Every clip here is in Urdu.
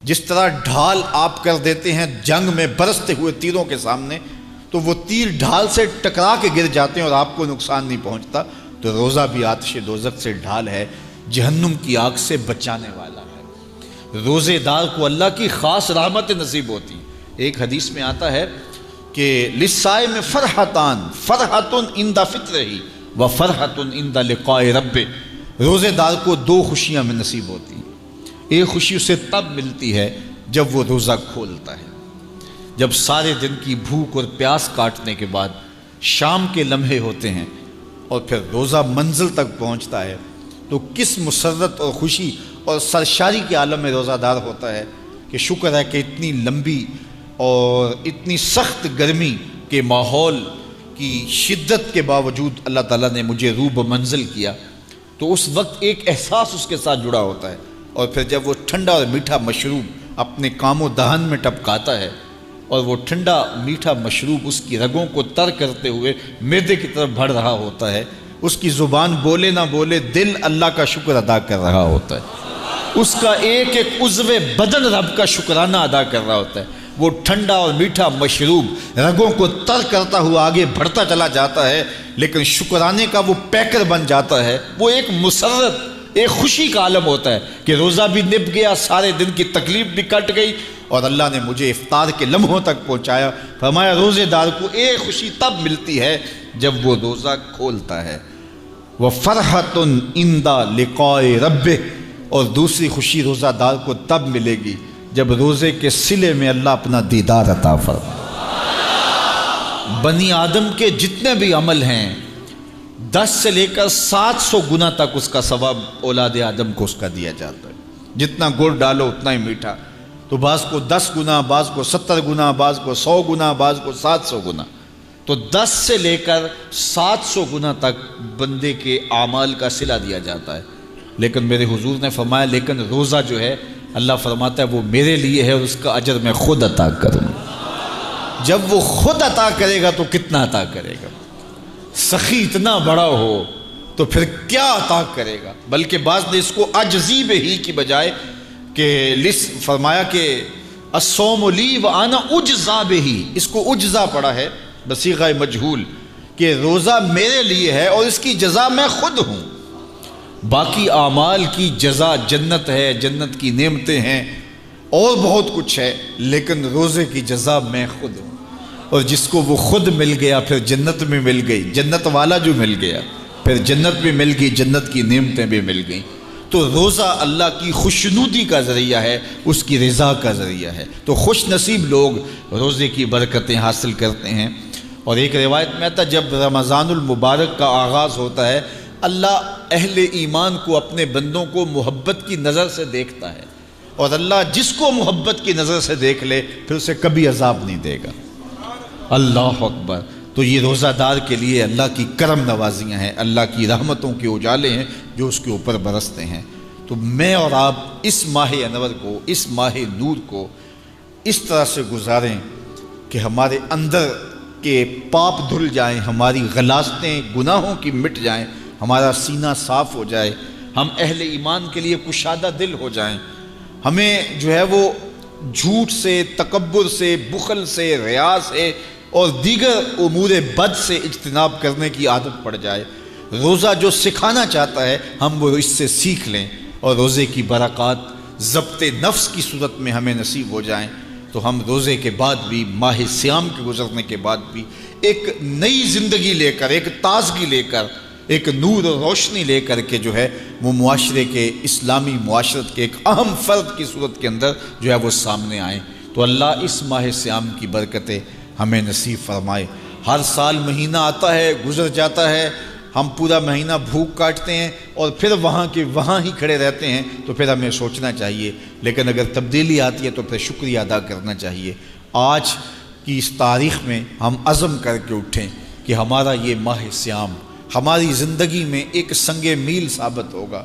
جس طرح ڈھال آپ کر دیتے ہیں جنگ میں برستے ہوئے تیروں کے سامنے، تو وہ تیر ڈھال سے ٹکرا کے گر جاتے ہیں اور آپ کو نقصان نہیں پہنچتا، تو روزہ بھی آتش دوزخ سے ڈھال ہے، جہنم کی آگ سے بچانے والا ہے۔ روزے دار کو اللہ کی خاص رحمت نصیب ہوتی ہے۔ ایک حدیث میں آتا ہے کہ للصائم فرحتان، فرحۃ عند فطرہ و فرحۃ عند لقاء رب۔ روزے دار کو دو خوشیاں میں نصیب ہوتی ہیں۔ ایک خوشی اسے تب ملتی ہے جب وہ روزہ کھولتا ہے، جب سارے دن کی بھوک اور پیاس کاٹنے کے بعد شام کے لمحے ہوتے ہیں اور پھر روزہ منزل تک پہنچتا ہے، تو کس مسرت اور خوشی اور سرشاری کے عالم میں روزہ دار ہوتا ہے کہ شکر ہے کہ اتنی لمبی اور اتنی سخت گرمی کے ماحول کی شدت کے باوجود اللہ تعالیٰ نے مجھے روب منزل کیا۔ تو اس وقت ایک احساس اس کے ساتھ جڑا ہوتا ہے، اور پھر جب وہ ٹھنڈا اور میٹھا مشروب اپنے کام و دہن میں ٹپکاتا ہے اور وہ ٹھنڈا میٹھا مشروب اس کی رگوں کو تر کرتے ہوئے معدے کی طرف بڑھ رہا ہوتا ہے، اس کی زبان بولے نہ بولے دل اللہ کا شکر ادا کر رہا ہوتا ہے، اس کا ایک ایک عضو بدن رب کا شکرانہ ادا کر رہا ہوتا ہے۔ وہ ٹھنڈا اور میٹھا مشروب رگوں کو تر کرتا ہوا آگے بڑھتا چلا جاتا ہے، لیکن شکرانے کا وہ پیکر بن جاتا ہے۔ وہ ایک مسرت، ایک خوشی کا عالم ہوتا ہے کہ روزہ بھی نب گیا، سارے دن کی تکلیف بھی کٹ گئی، اور اللہ نے مجھے افطار کے لمحوں تک پہنچایا۔ فرمایا روزے دار کو ایک خوشی تب ملتی ہے جب وہ روزہ کھولتا ہے، وَفَرْحَةٌ عِنْدَ لِقَاءِ رَبِّهِ، اور دوسری خوشی روزہ دار کو تب ملے گی جب روزے کے صلے میں اللہ اپنا دیدار عطا فرمائے۔ بنی آدم کے جتنے بھی عمل ہیں 10 سے لے کر 700 گنا تک اس کا ثواب اولاد آدم کو اس کا دیا جاتا ہے۔ جتنا گڑ ڈالو اتنا ہی میٹھا، تو بعض کو 10 گنا، بعض کو 70 گنا، بعض کو 100 گنا، بعض کو 700 گنا، تو 10 سے لے کر 700 گنا تک بندے کے اعمال کا صلہ دیا جاتا ہے۔ لیکن میرے حضور نے فرمایا لیکن روزہ جو ہے اللہ فرماتا ہے وہ میرے لیے ہے اور اس کا اجر میں خود عطا کروں گا۔ جب وہ خود عطا کرے گا تو کتنا عطا کرے گا؟ سخی اتنا بڑا ہو تو پھر کیا عطا کرے گا؟ بلکہ بعض نے اس کو عجزی بہی کی بجائے کہ فرمایا کہ الصوم لی وانا اجزا بہی، اس کو اجزا پڑھا ہے بصیغہ مجہول، کہ روزہ میرے لیے ہے اور اس کی جزا میں خود ہوں۔ باقی اعمال کی جزا جنت ہے، جنت کی نعمتیں ہیں اور بہت کچھ ہے، لیکن روزے کی جزا میں خود ہوں۔ اور جس کو وہ خود مل گیا پھر جنت میں مل گئی، جنت والا جو مل گیا پھر جنت بھی مل گئی، جنت کی نعمتیں بھی مل گئیں۔ تو روزہ اللہ کی خوشنودی کا ذریعہ ہے، اس کی رضا کا ذریعہ ہے۔ تو خوش نصیب لوگ روزے کی برکتیں حاصل کرتے ہیں۔ اور ایک روایت میں آتا ہے جب رمضان المبارک کا آغاز ہوتا ہے اللہ اہل ایمان کو، اپنے بندوں کو محبت کی نظر سے دیکھتا ہے، اور اللہ جس کو محبت کی نظر سے دیکھ لے پھر اسے کبھی عذاب نہیں دے گا۔ اللہ اکبر۔ تو یہ روزہ دار کے لیے اللہ کی کرم نوازیاں ہیں، اللہ کی رحمتوں کے اجالے ہیں جو اس کے اوپر برستے ہیں۔ تو میں اور آپ اس ماہ انور کو، اس ماہ نور کو اس طرح سے گزاریں کہ ہمارے اندر کے پاپ دھل جائیں، ہماری غلاظتیں گناہوں کی مٹ جائیں، ہمارا سینہ صاف ہو جائے، ہم اہل ایمان کے لیے کشادہ دل ہو جائیں، ہمیں جو ہے وہ جھوٹ سے، تکبر سے، بخل سے، ریا سے اور دیگر امور بد سے اجتناب کرنے کی عادت پڑ جائے۔ روزہ جو سکھانا چاہتا ہے ہم وہ اس سے سیکھ لیں، اور روزے کی برکات ضبط نفس کی صورت میں ہمیں نصیب ہو جائیں، تو ہم روزے کے بعد بھی، ماہ صیام کے گزرنے کے بعد بھی ایک نئی زندگی لے کر، ایک تازگی لے کر، ایک نور و روشنی لے کر کے جو ہے وہ معاشرے کے، اسلامی معاشرت کے ایک اہم فرد کی صورت کے اندر جو ہے وہ سامنے آئیں۔ تو اللہ اس ماہ صیام کی برکتیں ہمیں نصیب فرمائے۔ ہر سال مہینہ آتا ہے، گزر جاتا ہے، ہم پورا مہینہ بھوک کاٹتے ہیں اور پھر وہاں کے وہاں ہی کھڑے رہتے ہیں، تو پھر ہمیں سوچنا چاہیے، لیکن اگر تبدیلی آتی ہے تو پھر شکریہ ادا کرنا چاہیے۔ آج کی اس تاریخ میں ہم عزم کر کے اٹھیں کہ ہمارا یہ ماہ صیام ہماری زندگی میں ایک سنگ میل ثابت ہوگا،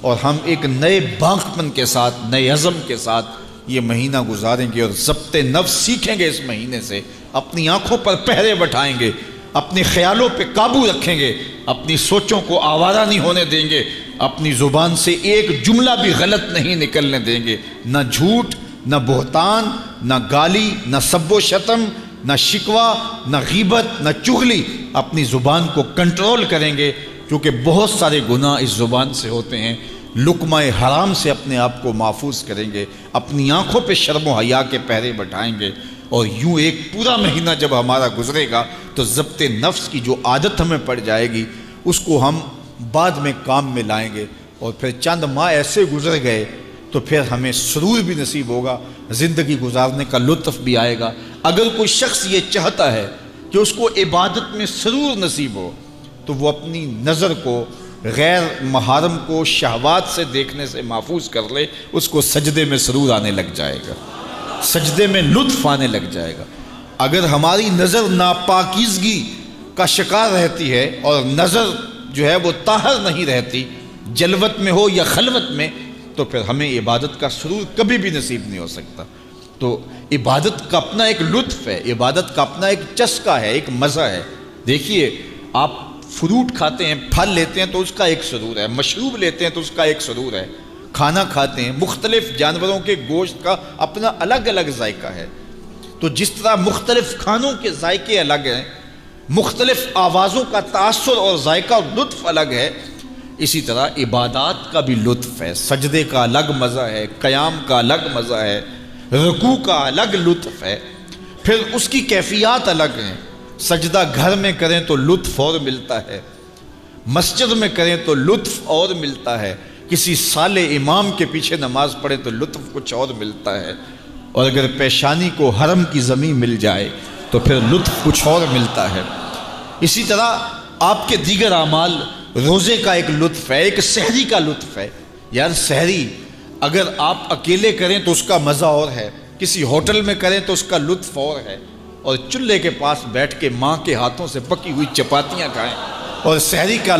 اور ہم ایک نئے بانکپن کے ساتھ، نئے عزم کے ساتھ یہ مہینہ گزاریں گے، اور ضبط نفس سیکھیں گے۔ اس مہینے سے اپنی آنکھوں پر پہرے بٹھائیں گے، اپنے خیالوں پہ قابو رکھیں گے، اپنی سوچوں کو آوارہ نہیں ہونے دیں گے، اپنی زبان سے ایک جملہ بھی غلط نہیں نکلنے دیں گے، نہ جھوٹ، نہ بہتان، نہ گالی، نہ سب و شتم، نہ شکوہ، نہ غیبت، نہ چغلی، اپنی زبان کو کنٹرول کریں گے، کیونکہ بہت سارے گناہ اس زبان سے ہوتے ہیں۔ لقمہ حرام سے اپنے آپ کو محفوظ کریں گے، اپنی آنکھوں پہ شرم و حیا کے پہرے بٹھائیں گے، اور یوں ایک پورا مہینہ جب ہمارا گزرے گا تو ضبط نفس کی جو عادت ہمیں پڑ جائے گی اس کو ہم بعد میں کام میں لائیں گے، اور پھر چند ماہ ایسے گزر گئے تو پھر ہمیں سرور بھی نصیب ہوگا، زندگی گزارنے کا لطف بھی آئے گا۔ اگر کوئی شخص یہ چاہتا ہے کہ اس کو عبادت میں سرور نصیب ہو تو وہ اپنی نظر کو غیر محارم کو شہوات سے دیکھنے سے محفوظ کر لے، اس کو سجدے میں سرور آنے لگ جائے گا، سجدے میں لطف آنے لگ جائے گا۔ اگر ہماری نظر ناپاکیزگی کا شکار رہتی ہے اور نظر جو ہے وہ طاہر نہیں رہتی، جلوت میں ہو یا خلوت میں، تو پھر ہمیں عبادت کا سرور کبھی بھی نصیب نہیں ہو سکتا۔ تو عبادت کا اپنا ایک لطف ہے، عبادت کا اپنا ایک چسکا ہے، ایک مزہ ہے۔ دیکھیے، آپ فروٹ کھاتے ہیں، پھل لیتے ہیں تو اس کا ایک سرور ہے، مشروب لیتے ہیں تو اس کا ایک سرور ہے، کھانا کھاتے ہیں، مختلف جانوروں کے گوشت کا اپنا الگ الگ ذائقہ ہے۔ تو جس طرح مختلف کھانوں کے ذائقے الگ ہیں، مختلف آوازوں کا تاثر اور ذائقہ اور لطف الگ ہے، اسی طرح عبادات کا بھی لطف ہے۔ سجدے کا الگ مزہ ہے، قیام کا الگ مزہ ہے، رکوع کا الگ لطف ہے، پھر اس کی کیفیات الگ ہیں۔ سجدہ گھر میں کریں تو لطف اور ملتا ہے، مسجد میں کریں تو لطف اور ملتا ہے، کسی صالح امام کے پیچھے نماز پڑھیں تو لطف کچھ اور ملتا ہے، اور اگر پیشانی کو حرم کی زمین مل جائے تو پھر لطف کچھ اور ملتا ہے۔ اسی طرح آپ کے دیگر اعمال، روزے کا ایک لطف ہے، ایک سحری کا لطف ہے۔ یار سحری اگر آپ اکیلے کریں تو اس کا مزہ اور ہے، کسی ہوٹل میں کریں تو اس کا لطف اور ہے، اور چولہے کے پاس بیٹھ کے ماں کے ہاتھوں سے پکی ہوئی چپاتیاں کھائیں اور سحری کا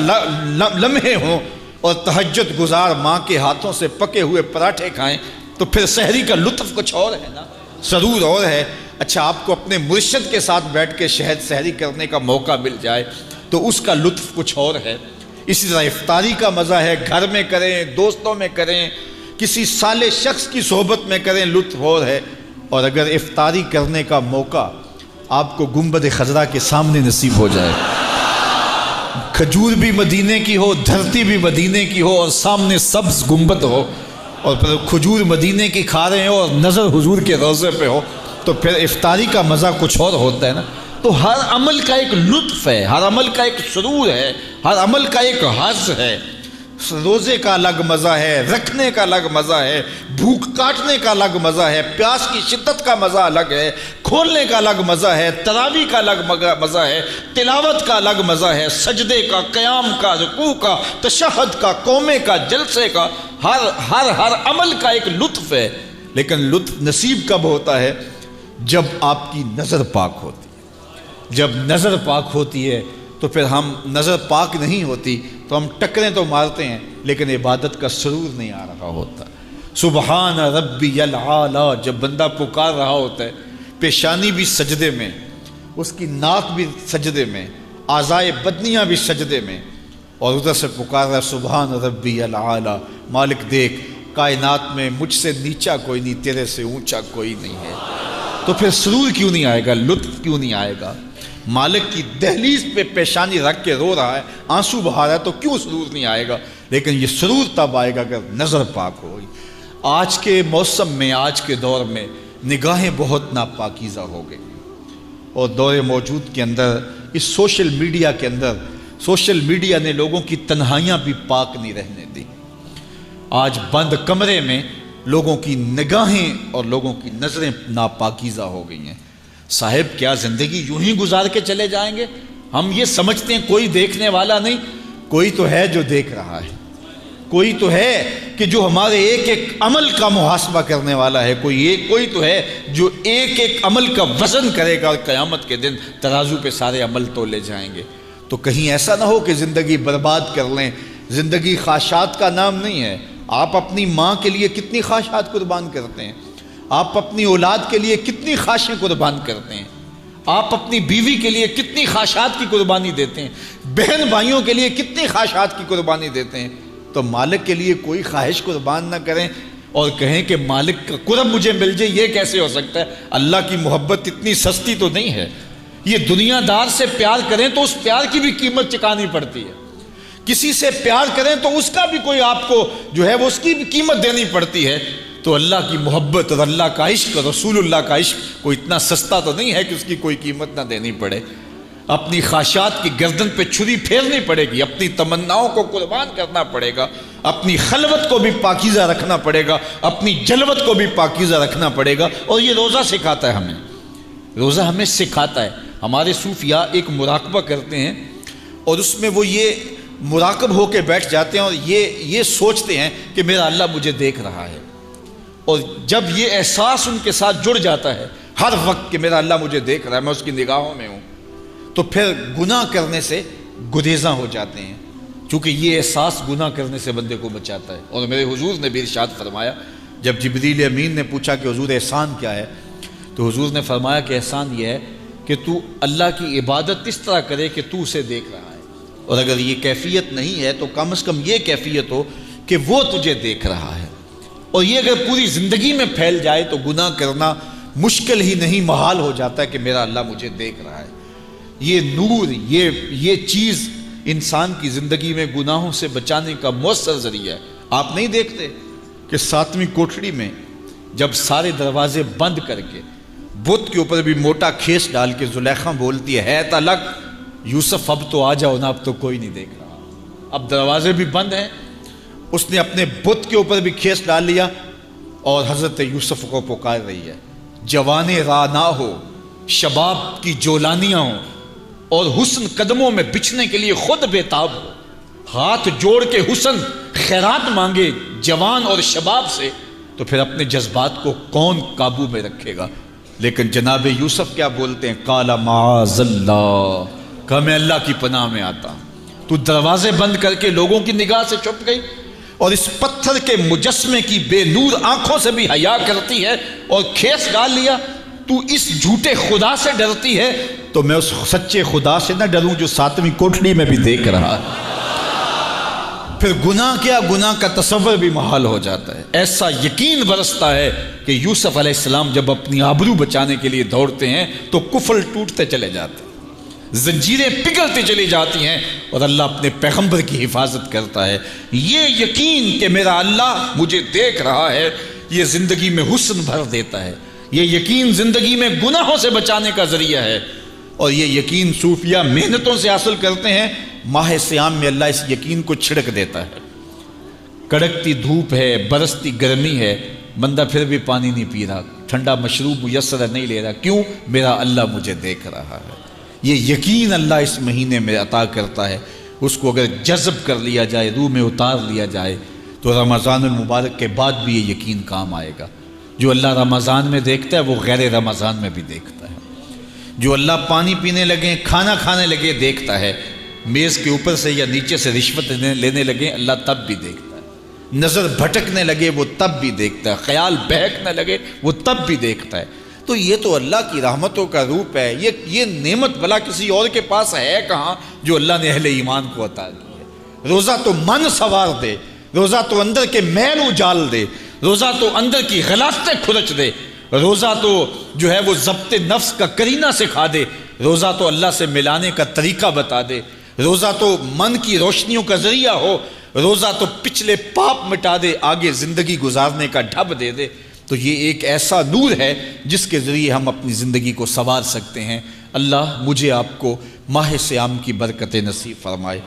لمحے ہوں اور تہجد گزار ماں کے ہاتھوں سے پکے ہوئے پراٹھے کھائیں تو پھر سحری کا لطف کچھ اور ہے نا، سرور اور ہے۔ اچھا، آپ کو اپنے مرشد کے ساتھ بیٹھ کے شہد سحری کرنے کا موقع مل جائے تو اس کا لطف کچھ اور ہے۔ اسی طرح افطاری کا مزہ ہے، گھر میں کریں، دوستوں میں کریں، کسی صالح شخص کی صحبت میں کریں، لطف اور ہے۔ اور اگر افطاری کرنے کا موقع آپ کو گنبد خضرا کے سامنے نصیب ہو جائے، کھجور بھی مدینے کی ہو، دھرتی بھی مدینے کی ہو، اور سامنے سبز گنبد ہو، اور پھر کھجور مدینے کی کھا رہے ہو اور نظر حضور کے روضے پہ ہو، تو پھر افطاری کا مزہ کچھ اور ہوتا ہے نا۔ تو ہر عمل کا ایک لطف ہے، ہر عمل کا ایک سرور ہے، ہر عمل کا ایک حظ ہے۔ روزے کا الگ مزہ ہے، رکھنے کا الگ مزہ ہے، بھوک کاٹنے کا الگ مزہ ہے، پیاس کی شدت کا مزہ الگ ہے، کھولنے کا الگ مزہ ہے، تراویح کا الگ مزہ ہے، تلاوت کا الگ مزہ ہے، سجدے کا، قیام کا، رکوع کا، تشہد کا، قومے کا، جلسے کا، ہر عمل کا ایک لطف ہے۔ لیکن لطف نصیب کب ہوتا ہے؟ جب آپ کی نظر پاک ہوتی ہے۔ جب نظر پاک ہوتی ہے تو پھر ہم، نظر پاک نہیں ہوتی تو ہم ٹکریں تو مارتے ہیں لیکن عبادت کا سرور نہیں آ رہا ہوتا۔ سبحان ربی العالی جب بندہ پکار رہا ہوتا ہے، پیشانی بھی سجدے میں، اس کی ناک بھی سجدے میں، اعضائے بدنیاں بھی سجدے میں، اور ادھر سے پکار رہا ہے سبحان ربی العالی، مالک دیکھ کائنات میں مجھ سے نیچا کوئی نہیں، تیرے سے اونچا کوئی نہیں ہے۔ تو پھر سرور کیوں نہیں آئے گا، لطف کیوں نہیں آئے گا؟ مالک کی دہلیز پہ پیشانی رکھ کے رو رہا ہے، آنسو بہا رہا ہے، تو کیوں سرور نہیں آئے گا؟ لیکن یہ سرور تب آئے گا اگر نظر پاک ہوگی۔ آج کے موسم میں، آج کے دور میں نگاہیں بہت ناپاکیزہ ہو گئی، اور دور موجود کے اندر، اس سوشل میڈیا کے اندر، سوشل میڈیا نے لوگوں کی تنہائیاں بھی پاک نہیں رہنے دی۔ آج بند کمرے میں لوگوں کی نگاہیں اور لوگوں کی نظریں ناپاکیزہ ہو گئی ہیں۔ صاحب کیا زندگی یوں ہی گزار کے چلے جائیں گے؟ ہم یہ سمجھتے ہیں کوئی دیکھنے والا نہیں، کوئی تو ہے جو دیکھ رہا ہے، کوئی تو ہے کہ جو ہمارے ایک ایک عمل کا محاسبہ کرنے والا ہے، کوئی تو ہے جو ایک ایک عمل کا وزن کرے گا، اور قیامت کے دن ترازو پہ سارے عمل تولے جائیں گے۔ تو کہیں ایسا نہ ہو کہ زندگی برباد کر لیں۔ زندگی خواہشات کا نام نہیں ہے۔ آپ اپنی ماں کے لیے کتنی خواہشات قربان کرتے ہیں، آپ اپنی اولاد کے لیے کتنی خواہشیں قربان کرتے ہیں، آپ اپنی بیوی کے لیے کتنی خواہشات کی قربانی دیتے ہیں، بہن بھائیوں کے لیے کتنی خواہشات کی قربانی دیتے ہیں۔ تو مالک کے لیے کوئی خواہش قربان نہ کریں، اور کہیں کہ مالک کا قرب مجھے مل جائے، یہ کیسے ہو سکتا ہے؟ اللہ کی محبت اتنی سستی تو نہیں ہے۔ یہ دنیا دار سے پیار کریں تو اس پیار کی بھی قیمت چکانی پڑتی ہے، کسی سے پیار کریں تو اس کا بھی کوئی آپ کو جو ہے وہ اس کی بھی قیمت دینی پڑتی ہے۔ تو اللہ کی محبت اور اللہ کا عشق اور رسول اللہ کا عشق کوئی اتنا سستا تو نہیں ہے کہ اس کی کوئی قیمت نہ دینی پڑے۔ اپنی خواہشات کی گردن پہ چھری پھیرنی پڑے گی، اپنی تمناؤں کو قربان کرنا پڑے گا، اپنی خلوت کو بھی پاکیزہ رکھنا پڑے گا، اپنی جلوت کو بھی پاکیزہ رکھنا پڑے گا۔ اور یہ روزہ سکھاتا ہے ہمیں، روزہ ہمیں سکھاتا ہے۔ ہمارے صوفیاء ایک مراقبہ کرتے ہیں اور اس میں وہ یہ مراقب ہو کے بیٹھ جاتے ہیں اور یہ سوچتے ہیں کہ میرا اللہ مجھے دیکھ رہا ہے، اور جب یہ احساس ان کے ساتھ جڑ جاتا ہے ہر وقت کہ میرا اللہ مجھے دیکھ رہا ہے، میں اس کی نگاہوں میں ہوں، تو پھر گناہ کرنے سے گریزاں ہو جاتے ہیں، چونکہ یہ احساس گناہ کرنے سے بندے کو بچاتا ہے۔ اور میرے حضور نے بھی ارشاد فرمایا، جب جبریل امین نے پوچھا کہ حضور احسان کیا ہے، تو حضور نے فرمایا کہ احسان یہ ہے کہ تو اللہ کی عبادت اس طرح کرے کہ تو اسے دیکھ رہا ہے، اور اگر یہ کیفیت نہیں ہے تو کم از کم یہ کیفیت ہو کہ وہ تجھے دیکھ رہا ہے۔ اور یہ اگر پوری زندگی میں پھیل جائے تو گناہ کرنا مشکل ہی نہیں، محال ہو جاتا ہے کہ میرا اللہ مجھے دیکھ رہا ہے۔ یہ نور، یہ چیز انسان کی زندگی میں گناہوں سے بچانے کا مؤثر ذریعہ ہے۔ آپ نہیں دیکھتے کہ 7ویں کوٹھڑی میں جب سارے دروازے بند کر کے بت کے اوپر بھی موٹا کھیس ڈال کے زلیخا بولتی ہے تلک یوسف اب تو آ جاؤ نا، اب تو کوئی نہیں دیکھ رہا، اب دروازے بھی بند ہیں۔ اس نے اپنے بت کے اوپر بھی کھیس ڈال لیا اور حضرت یوسف کو پکار رہی ہے، جوانے راہ نہ ہو، شباب کی جولانیاں ہوں اور حسن قدموں میں بچھنے کے لیے خود بےتاب ہو، ہاتھ جوڑ کے حسن خیرات مانگے جوان اور شباب سے، تو پھر اپنے جذبات کو کون قابو میں رکھے گا؟ لیکن جناب یوسف کیا بولتے ہیں؟ قال معاذ اللہ، کہ میں اللہ کی پناہ میں آتا ہوں۔ تو دروازے بند کر کے لوگوں کی نگاہ سے چھپ گئی اور اس پتھر کے مجسمے کی بے نور آنکھوں سے بھی حیا کرتی ہے اور کھیس ڈال لیا۔ تو اس جھوٹے خدا سے ڈرتی ہے تو میں اس سچے خدا سے نہ ڈروں جو 7ویں کوٹھڑی میں بھی دیکھ رہا ہے۔ پھر گناہ کیا، گناہ کا تصور بھی محال ہو جاتا ہے۔ ایسا یقین برستا ہے کہ یوسف علیہ السلام جب اپنی آبرو بچانے کے لیے دوڑتے ہیں تو کفل ٹوٹتے چلے جاتے ہیں، زنجیریں پگھلتی چلی جاتی ہیں اور اللہ اپنے پیغمبر کی حفاظت کرتا ہے۔ یہ یقین کہ میرا اللہ مجھے دیکھ رہا ہے، یہ زندگی میں حسن بھر دیتا ہے۔ یہ یقین زندگی میں گناہوں سے بچانے کا ذریعہ ہے، اور یہ یقین صوفیہ محنتوں سے حاصل کرتے ہیں۔ ماہ سیام میں اللہ اس یقین کو چھڑک دیتا ہے۔ کڑکتی دھوپ ہے، برستی گرمی ہے، بندہ پھر بھی پانی نہیں پی رہا، ٹھنڈا مشروب میسر نہیں لے رہا، کیوں؟ میرا اللہ مجھے دیکھ رہا ہے۔ یہ یقین اللہ اس مہینے میں عطا کرتا ہے۔ اس کو اگر جذب کر لیا جائے، روح میں اتار لیا جائے، تو رمضان المبارک کے بعد بھی یہ یقین کام آئے گا۔ جو اللہ رمضان میں دیکھتا ہے وہ غیر رمضان میں بھی دیکھتا ہے۔ جو اللہ پانی پینے لگے، کھانا کھانے لگے دیکھتا ہے، میز کے اوپر سے یا نیچے سے رشوت لینے لگے اللہ تب بھی دیکھتا ہے، نظر بھٹکنے لگے وہ تب بھی دیکھتا ہے، خیال بہکنے لگے وہ تب بھی دیکھتا ہے۔ تو یہ تو اللہ کی رحمتوں کا روپ ہے۔ یہ نعمت بھلا کسی اور کے پاس ہے کہاں جو اللہ نے اہل ایمان کو عطا کی ہے؟ روزہ تو من سوار دے، روزہ تو اندر کے میل اجال دے، روزہ تو اندر کی غلاظتیں کھرچ دے، روزہ تو جو ہے وہ ضبط نفس کا کرینہ سکھا دے، روزہ تو اللہ سے ملانے کا طریقہ بتا دے، روزہ تو من کی روشنیوں کا ذریعہ ہو، روزہ تو پچھلے پاپ مٹا دے، آگے زندگی گزارنے کا ڈھب دے دے۔ تو یہ ایک ایسا نور ہے جس کے ذریعے ہم اپنی زندگی کو سنوار سکتے ہیں۔ اللہ مجھے آپ کو ماہ سیام کی برکتیں نصیب فرمائے۔